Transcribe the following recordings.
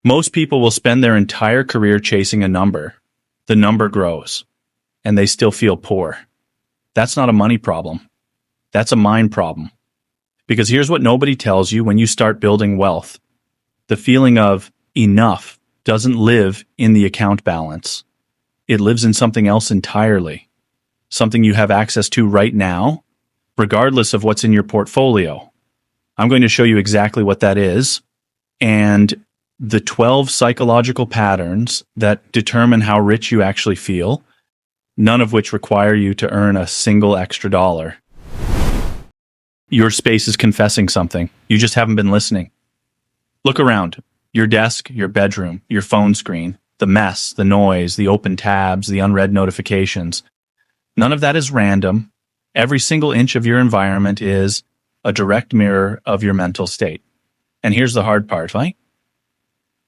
Most people will spend their entire career chasing a number. The number grows, and they still feel poor. That's not a money problem. That's a mind problem. Because here's what nobody tells you when you start building wealth. The feeling of enough doesn't live in the account balance. It lives in something else entirely. Something you have access to right now, regardless of what's in your portfolio. I'm going to show you exactly what that is, and the 12 psychological patterns that determine how rich you actually feel, none of which require you to earn a single extra dollar. Your space is confessing something. You just haven't been listening. Look around. Your desk, your bedroom, your phone screen, the mess, the noise, the open tabs, the unread notifications. None of that is random. Every single inch of your environment is a direct mirror of your mental state. And here's the hard part, right?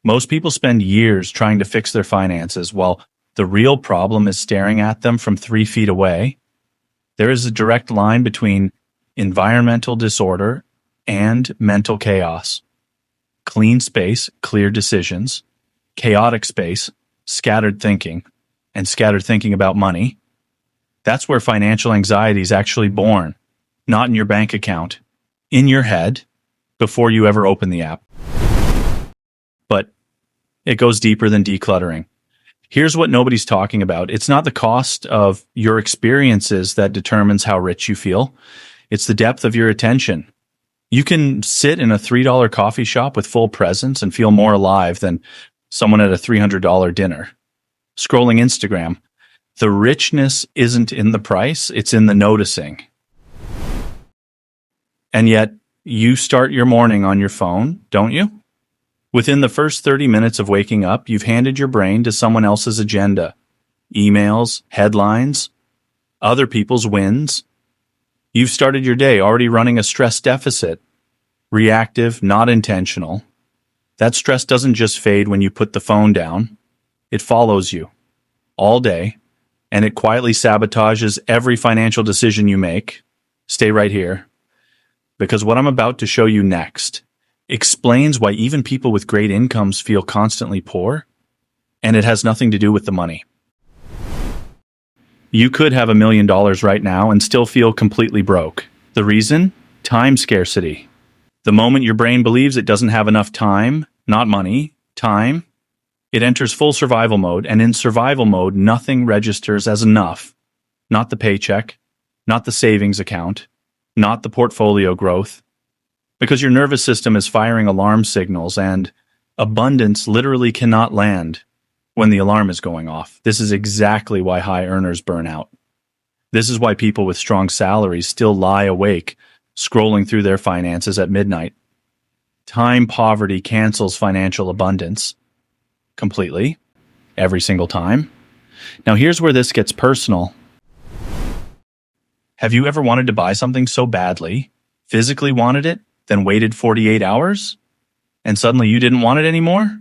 Most people spend years trying to fix their finances while the real problem is staring at them from 3 feet away. There is a direct line between environmental disorder and mental chaos. Clean space, clear decisions. Chaotic space, scattered thinking, and scattered thinking about money. That's where financial anxiety is actually born, not in your bank account, in your head, before you ever open the app. But it goes deeper than decluttering. Here's what nobody's talking about. It's not the cost of your experiences that determines how rich you feel. It's the depth of your attention. You can sit in a $3 coffee shop with full presence and feel more alive than someone at a $300 dinner. Scrolling Instagram. The richness isn't in the price, it's in the noticing. And yet, you start your morning on your phone, don't you? Within the first 30 minutes of waking up, you've handed your brain to someone else's agenda. Emails, headlines, other people's wins. You've started your day already running a stress deficit. Reactive, not intentional. That stress doesn't just fade when you put the phone down. It follows you all day, and it quietly sabotages every financial decision you make. Stay right here, because what I'm about to show you next explains why even people with great incomes feel constantly poor, and it has nothing to do with the money. You could have $1 million right now and still feel completely broke. The reason? Time scarcity. The moment your brain believes it doesn't have enough time, not money, time, it enters full survival mode, and in survival mode, nothing registers as enough. Not the paycheck, not the savings account, not the portfolio growth, because your nervous system is firing alarm signals, and abundance literally cannot land when the alarm is going off. This is exactly why high earners burn out. This is why people with strong salaries still lie awake, scrolling through their finances at midnight. Time poverty cancels financial abundance completely, every single time. Now here's where this gets personal. Have you ever wanted to buy something so badly, physically wanted it, then waited 48 hours, and suddenly you didn't want it anymore?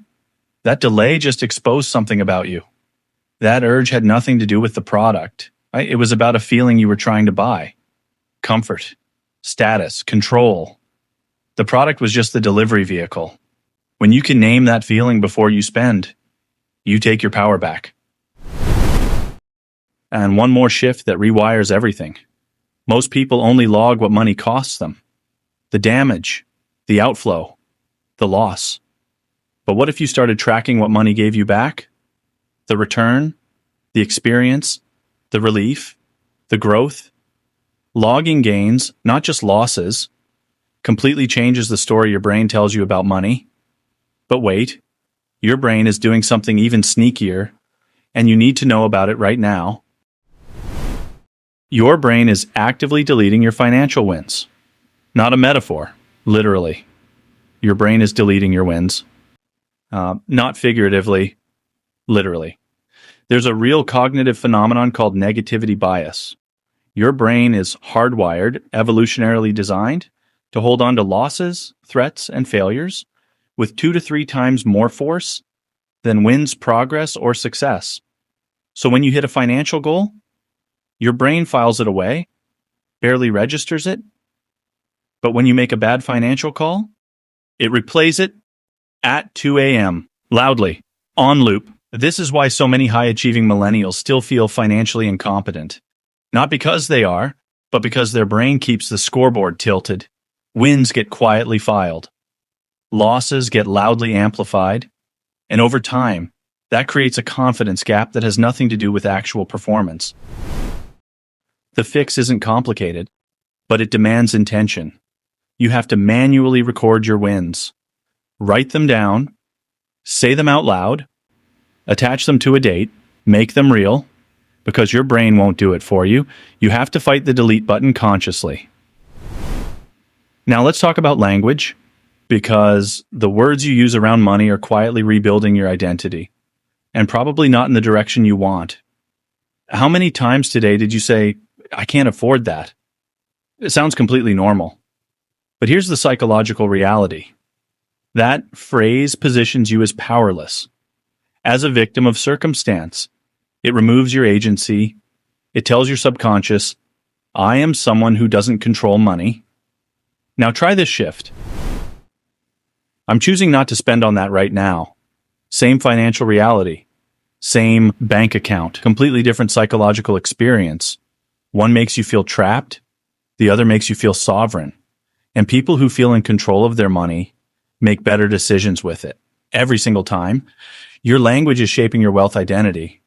That delay just exposed something about you. That urge had nothing to do with the product. Right? It was about a feeling you were trying to buy. Comfort, status, control. The product was just the delivery vehicle. When you can name that feeling before you spend, you take your power back. And one more shift that rewires everything. Most people only log what money costs them. The damage, the outflow, the loss. But what if you started tracking what money gave you back? The return, the experience, the relief, the growth. Logging gains, not just losses, completely changes the story your brain tells you about money. But wait, your brain is doing something even sneakier, and you need to know about it right now. Your brain is actively deleting your financial wins. Not a metaphor, literally. Your brain is deleting your wins. Not figuratively, literally. There's a real cognitive phenomenon called negativity bias. Your brain is hardwired, evolutionarily designed, to hold on to losses, threats, and failures with 2 to 3 times more force than wins, progress, or success. So when you hit a financial goal, your brain files it away, barely registers it. But when you make a bad financial call, it replays it at 2 a.m. Loudly. On loop. This is why so many high-achieving millennials still feel financially incompetent. Not because they are, but because their brain keeps the scoreboard tilted. Wins get quietly filed. Losses get loudly amplified. And over time, that creates a confidence gap that has nothing to do with actual performance. The fix isn't complicated, but it demands intention. You have to manually record your wins. Write them down, say them out loud, attach them to a date, make them real, because your brain won't do it for you. You have to fight the delete button consciously. Now let's talk about language, because the words you use around money are quietly rebuilding your identity, and probably not in the direction you want. How many times today did you say, "I can't afford that"? It sounds completely normal. But here's the psychological reality. That phrase positions you as powerless, as a victim of circumstance. It removes your agency. It tells your subconscious, "I am someone who doesn't control money." Now try this shift. "I'm choosing not to spend on that right now." Same financial reality. Same bank account. Completely different psychological experience. One makes you feel trapped. The other makes you feel sovereign. And people who feel in control of their money make better decisions with it. Every single time. Your language is shaping your wealth identity.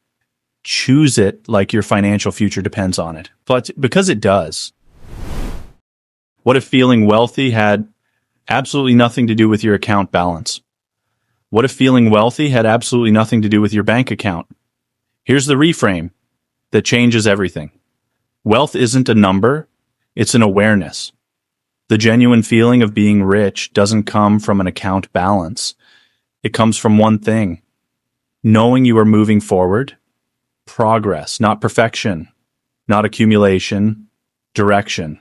Choose it like your financial future depends on it. But because it does. What if feeling wealthy had absolutely nothing to do with your account balance? What if feeling wealthy had absolutely nothing to do with your bank account? Here's the reframe that changes everything. Wealth isn't a number, it's an awareness. The genuine feeling of being rich doesn't come from an account balance. It comes from one thing: knowing you are moving forward. Progress, not perfection, not accumulation, direction.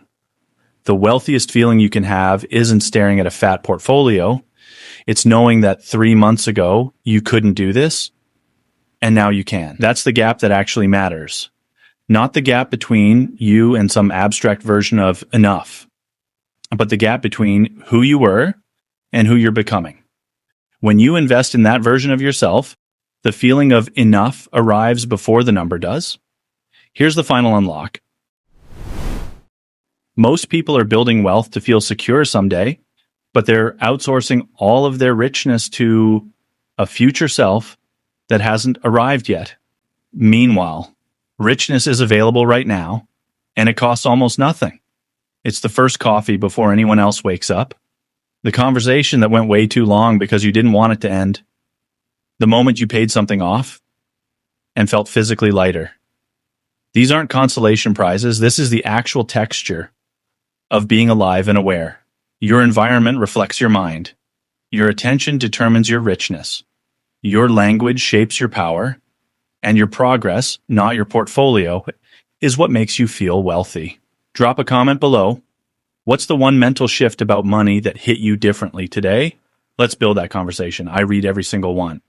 The wealthiest feeling you can have isn't staring at a fat portfolio. It's knowing that 3 months ago you couldn't do this, and now you can. That's the gap that actually matters. Not the gap between you and some abstract version of enough, but the gap between who you were and who you're becoming. When you invest in that version of yourself, the feeling of enough arrives before the number does. Here's the final unlock. Most people are building wealth to feel secure someday, but they're outsourcing all of their richness to a future self that hasn't arrived yet. Meanwhile, richness is available right now, and it costs almost nothing. It's the first coffee before anyone else wakes up. The conversation that went way too long because you didn't want it to end. The moment you paid something off and felt physically lighter. These aren't consolation prizes. This is the actual texture of being alive and aware. Your environment reflects your mind. Your attention determines your richness. Your language shapes your power. And your progress, not your portfolio, is what makes you feel wealthy. Drop a comment below. What's the one mental shift about money that hit you differently today? Let's build that conversation. I read every single one.